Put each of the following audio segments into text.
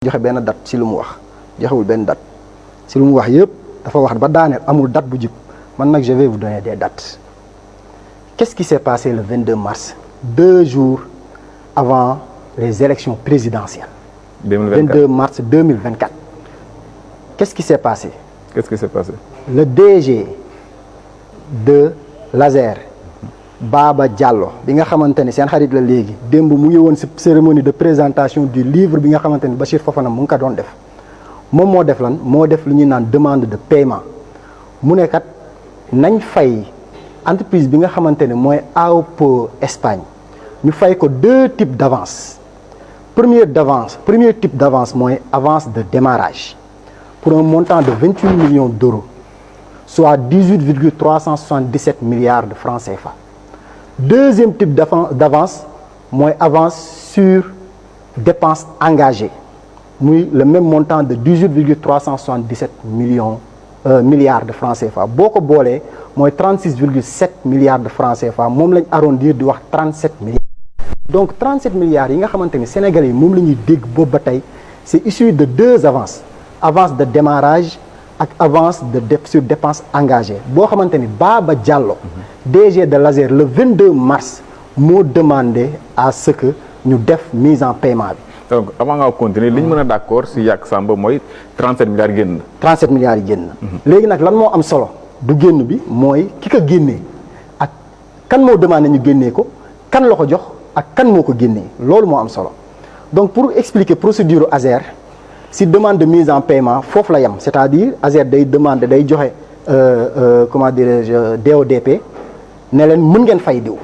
joxe benn date ci lu mu wax joxewul benn date ci lu mu wax yëpp dafa wax ba daaneel amul date bu jub man nag je vais vous donner des dates. Qu'est-ce qui s'est passé le 22 mars 2 jours avant les élections présidentielles 22 mars 2024. Qu'est-ce qui s'est passé? Qu'est-ce qui s'est passé? Le DG de l'ASER Baba Diallo bi nga xamante ni seen xarit la léegi démb mu ngi woon ci cérémonie de présentation du livre bi nga xamante ni Bachir Fofana mu ngi ko doon def moom moo def lan moo def lu ñuy naan demande de paiement mu ne kat nañ fay entreprise bi nga xamante ne mooy AOPO Espagne ñu fay ko 2 types d'avance. Premier type d'avance mooy avance de démarrage pour un montant de 28 millions d'euros soit 18,377 milliards de francs CFA. Deuxième type d'avance mooy avance sur dépenses engagées muy le même montant de 18,377 milliards de francs CFA boo ko boolee mooy 36,7 milliards de francs CFA moom lañ arrondir di wax 37 milliards. Donc 37 milliards yi nga xamante ni Sénégalais yi moom la ñuy dégg boobu ba tey c'est issu de 2 avances avance de démarrage ak avance sur dépenses engagées boo xamante ni Baba Diallo DG de l'ASER le 22 mars moo demandé à ce que ñu def mise en paiement bi. Donc avant nga continuer li ñu mën a d'accord si Yak Samba mooy 37 milliards génn na. 37 milliards yi génn na. Léegi nag lan moo am solo du génn bi mooy ki ko génnee ak kan moo demandé ñu génnee ko kan la ko jox ak kan moo ko génnee loolu moo am solo donc pour expliquer procédure ASER si demande de mise en paiement foofu la yem c'est-à-dire ASER day demande day joxe comment dirais-je DODP ne leen mën ngeen fay diw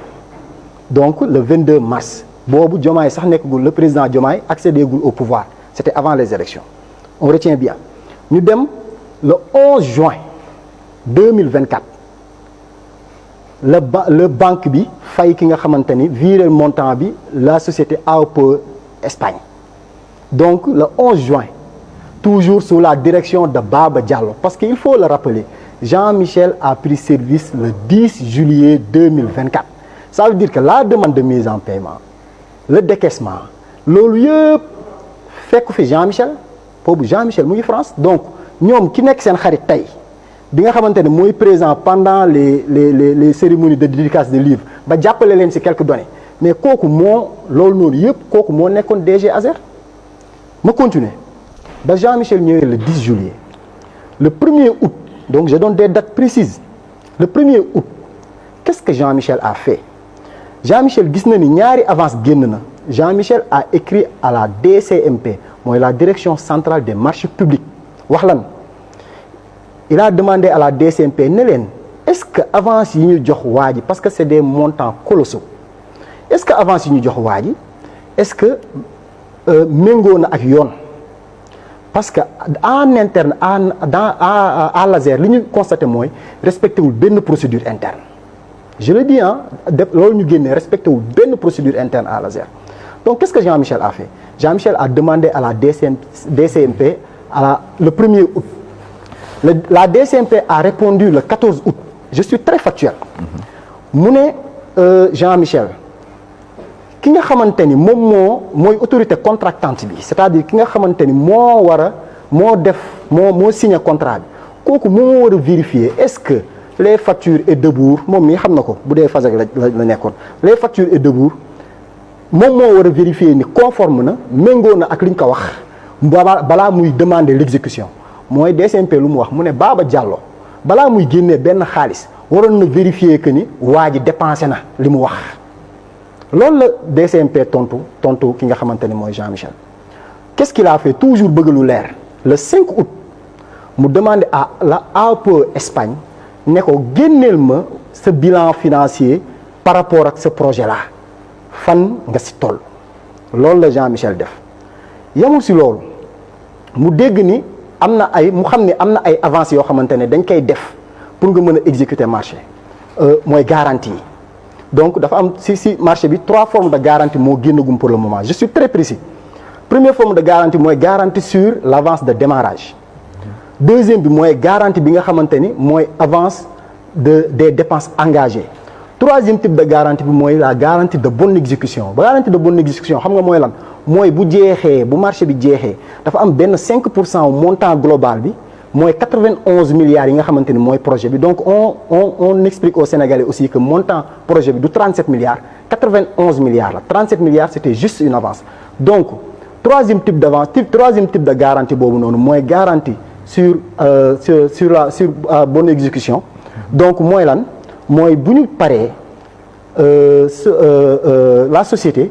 donc le 22 mars boobu Diomaye sax nekkagul le président Diomaye accédégul au pouvoir c'était avant les élections on retient bien ñu dem le 11 juin 2024 le banque bi fay ki nga xamante ni viré montant bi la société AOPO Espagne donc le 11 juin toujours sous la direction de Baba Diallo parce qu'il faut le rappeler Jean-Michel a pris service le 10 juillet 2024 ça veut dire que la demande de mise en paiement le décaissement loolu yëpp fekk fi Jean-Michel boobu Jean-Michel mu ngi France donc ñoom ki nekk seen xarit tey bi nga xamante ne mooy présent pendant les cérémonies de dédicace de livres ba jàppale leen ci quelques données mais kooku moo loolu noonu yëpp kooku moo nekkoon DG ASER ma continuer ba Jean-Michel ñëwee le 10 juillet le 1er août donc je donne des dates précises le 1er août qu'est-ce que Jean-Michel a fait Jean-Michel gis na ni ñaari avance génn na Jean-Michel a écrit à la DCMP mooy la direction centrale des marchés publics wax lan il a demandé à la DCMP ne leen est-ce que avance yi ñu jox waa ji parce que c'est des montants colossaux est-ce que avance yi ñu jox waa ji est-ce que méngoo na ak yoon parce que en interne à l'ASER li ñu constaté mooy respecté wul benn procédure interne je le dis loolu ñu génnee respecté wul benn procédure interne à l'ASER donc qu'est-ce que Jean-Michel a fait Jean-Michel a demandé à la DCMP le 1er août la DCMP a répondu le 14 août je suis très factuel mu ne Jean-Michel ki nga xamante ni moom mooy autorité contractante bi c'est-à-dire ki nga xamante ni moo signé contrat bi kooku moo war a vérifier est-ce que les factures et debours moom mii xam na ko bu dee Fasek la nekkoon les factures et debours moom moo war a vérifier ni conforme na méngoo na ak li ñu ko wax balaa muy demander l'exécution mooy DCMP lu mu wax mu ne Baba Diallo balaa muy génnee benn xaalis waroon na vérifier que ni waa ji dépensé na li mu wax loolu la DCMP tontu ki nga xamante ni mooy Jean-Michel qu'est-ce qu'il a fait toujours bëgg lu leer le 5 août mu demandé à la AOPO Espagne ne ko génneel ma sa bilan financier par rapport ak ce projet là fan nga ci toll loolu la Jean-Michel def yamul ci loolu mu dégg ni mu xam ni am na ay avances yoo xamante ne dañ koy def pour nga mën a exécuter marché mooy garantie yi donc dafa am ci marché bi 3 formes de garantie moo génnagum pour le moment je suis très précis première forme de garantie mooy garantie sur l'avance de démarrage deuxième bi mooy garantie bi nga xamante ni mooy avance des dépenses engagées troisième type de garantie bi mooy la garantie de bonne exécution garantie de bonne exécution xam nga mooy lan mooy bu jeexee bu marché bi jeexee dafa am benn 5% montant global bi mooy 91 milliards yi nga xamante ni mooy projet bi donc on explique aux Sénégalais aussi que montant projet bi du 37 milliards 91 milliards la 37 milliards c'était juste une avance donc troisième type d'avance troisième type de garantie boobu noonu mooy garantie sur bonne exécution donc mooy lan mooy bu ñu paree la société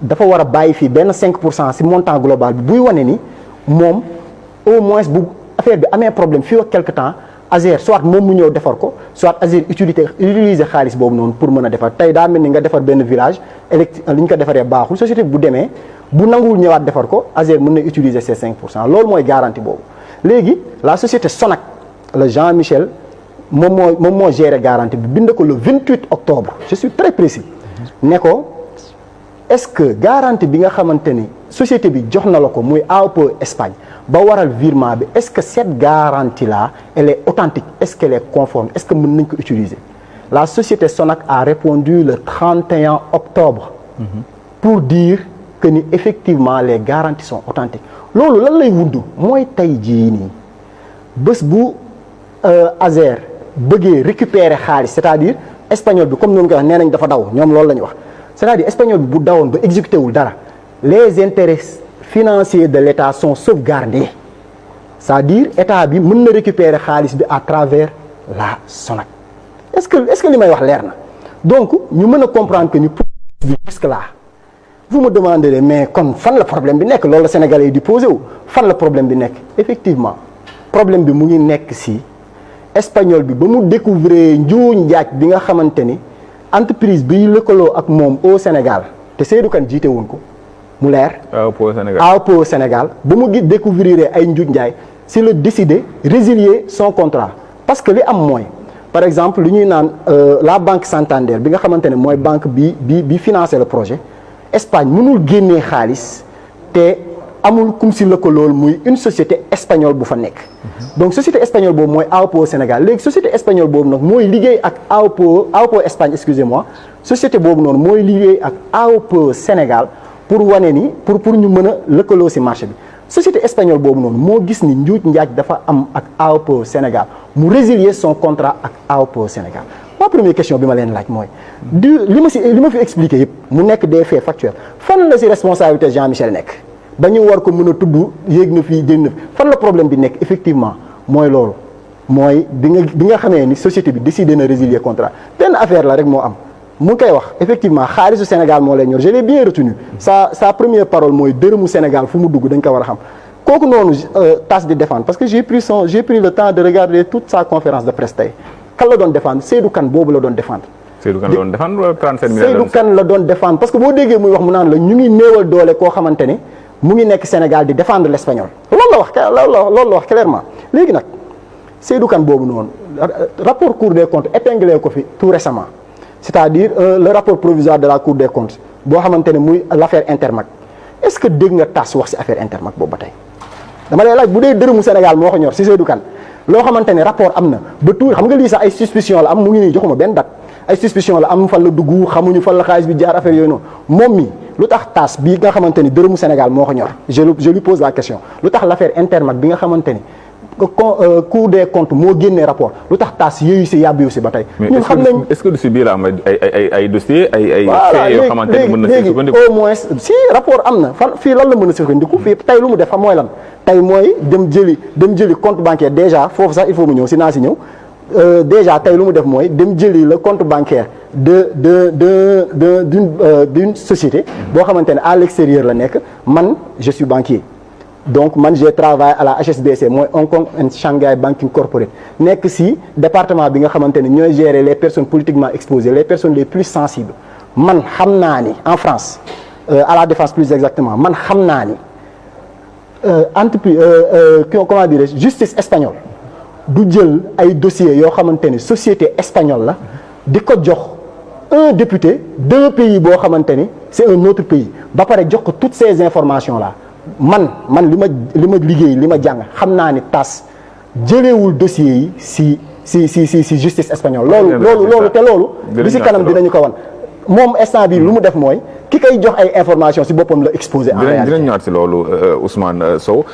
dafa war a bàyyi fii benn 5% ci montant global bi buy wane ni moom au moins bu affaire bi amee problème fii ak quelque temps Azer soit moom mu ñëw defar ko soit Azer utiliser xaalis boobu noonu pour mën a defar tey daa mel ni nga defar benn village li ñu ko defaree baaxul société bi bu demee bu nanguwul ñëwaat defar ko Azer mën na utiliser ces 5% loolu mooy garantie boobu léegi la société Sonac le Jean-Michel moom moo géré garantie bi bind ko le 28 octobre je suis très précis ne ko est-ce que garantie bi nga xamante ni société bi jox na la ko muy AOPE Espagne ba waral virement bi est-ce que cette garantie là elle est authentique est-ce qu'elle est conforme est-ce que mën nañ ko utiliser la société Sonac a répondu le 31 octobre pour dire que ni effectivement les garanties sont authentiques loolu lan lay wund mooy tey jii nii bés bu Azer bëggee récupérer xaalis c'est-à-dire espagnol bi comme noonu nga wax nee nañ dafa daw ñoom loolu la ñu wax c'est-à-dire espagnol bi bu dawoon ba exécuté wul dara les intérêts financiers de l'État sont sauvegardés c'est-à-dire état bi mën na récupérer xaalis bi à travers la Sonac est-ce que li may wax leer na donc ñu mën a comprendre que ni jusque là vous me demanderez mais kon fan la problème bi nekk loolu la Sénégalais yi di posé wu fan la problème bi nekk effectivement problème bi mu ngi nekk si espagnol bi ba mu découvrir njuuñ njaaj bi nga xamante ni entreprise bi lëkkaloo ak moom au Sénégal te Seydou Kane jiite woon ko mu leer. AOPE Sénégal ba mu découvrir ay njuuñ njaay si la décider résilier son contrat parce que li am mooy par exemple li ñuy naan la banque Santander bi nga xamante ne mooy banque bi financé le projet Espagne mënul génnee xaalis te amul kum si lëkkalool muy une société espagnole bu fa nekk donc société espagnole boobu mooy AOPE Sénégal léegi société espagnole boobu nag mooy liggéey ak AOPE Espagne excusez-moi société boobu noonu mooy liggéey ak AOPE Sénégal pour wane ni pour ñu mën a lëkkaloo si marché bi société espagnole boobu noonu moo gis ni njuuj njaaj dafa am ak AOPE Sénégal mu résilier son contrat ak AOPE Sénégal ma première question bi ma leen laaj mooy li ma fi expliqué yëpp mu nekk des faits factuels fan la si responsabilité Jean-Michel nekk ba ñu war ko mën a tudd yéeg na fii jënd na fi fan la problème bi nekk effectivement mooy loolu mooy bi nga xamee ni société bi décidé na résilier contrat benn affaire la rek moo am mu ngi koy wax effectivement xaalisu Sénégal moo lay ñor je l'ai bien retenu sa première parole mooy dërëmu Sénégal fu mu dugg dañ ko war a xam kooku noonu tâche de défendre parce que j'ai pris le temps de regarder toute sa conférence de presse tey kan la doon défendre Seydou Kane boobu la doon défendre. Seydou Kane la doon défendre wala 37 milliards Seydou Kane la doon défendre parce que boo déggee muy wax mu naan la ñu ngi néewal doole koo xamante ne mu ngi nekk Sénégal di défendre l'espagnol loolu la wax clairement léegi nag Seydou Kane boobu noonu rapport Cour des comptes épinglé ko fi tout récemment c'est-à-dire le rapport provisoire de la Cour des comptes boo xamante ne muy l'affaire Intermac est-ce que dégg nga tas wax ci affaire Intermac boobu ba tey dama lay laaj bu dee dërëmu Sénégal moo ko ñor ci Seydou Kane loo xamante ne rapport am na ba tout xam nga lii sax ay suspicion la am mu ngi nii joxuma benn date ay suspicion la am fan la dugg xamuñu fan la xaalis bi jaar affaire yooyu noonu moom mi lu tax tas bii nga xamante ni dërëmu Sénégal moo ko ñor je lui pose la question lu tax l'affaire Intermac bi nga xamante ni Cour des comptes moo génnee rapport lu tax tas yooyu si yàbbiwu si ba tey. ñun xam nañ est-ce que dossier bii la am ay dossiers ay faits yoo xamante ni mën na see sukkandiku au moins si rapport am na fan fii lan la mën a sukkandiku fii tey lu mu def xam mooy lan tey mooy dem jëli compte bancaire déjà foofu sax il faut mu ñëw si naa si ñëw déjà tey lu mu def mooy dem jëli le compte bancaire d'une société boo xamante ne à l'extérieur la nekk man je suis banquier. donc man j'ai travaillé à la HSBC mooy Hong Kong and Shanghai Banking Corporate nekk si département bi nga xamante ne ñooy gérer les personnes politiquement exposées les personnes les plus sensibles man xam naa ni en France à la Défense plus exactement man xam naa ni entreprise comment dirais-je justice espagnole du jël ay dossiers yoo xamante ni société espagnole la di ko jox un député d'un pays boo xamante ni c'est un autre pays ba pare jox ko toutes ces informations là man li ma liggéey li ma jàng xam naa ni tas jëleewul dossiers yi si justice espagnole loolu te loolu li si kanam dinañu ko wan moom instant bi lu mu def mooy ki koy jox ay information ci boppam la exposé en réalité dinañ ñëwaat ci loolu Ousmane Sow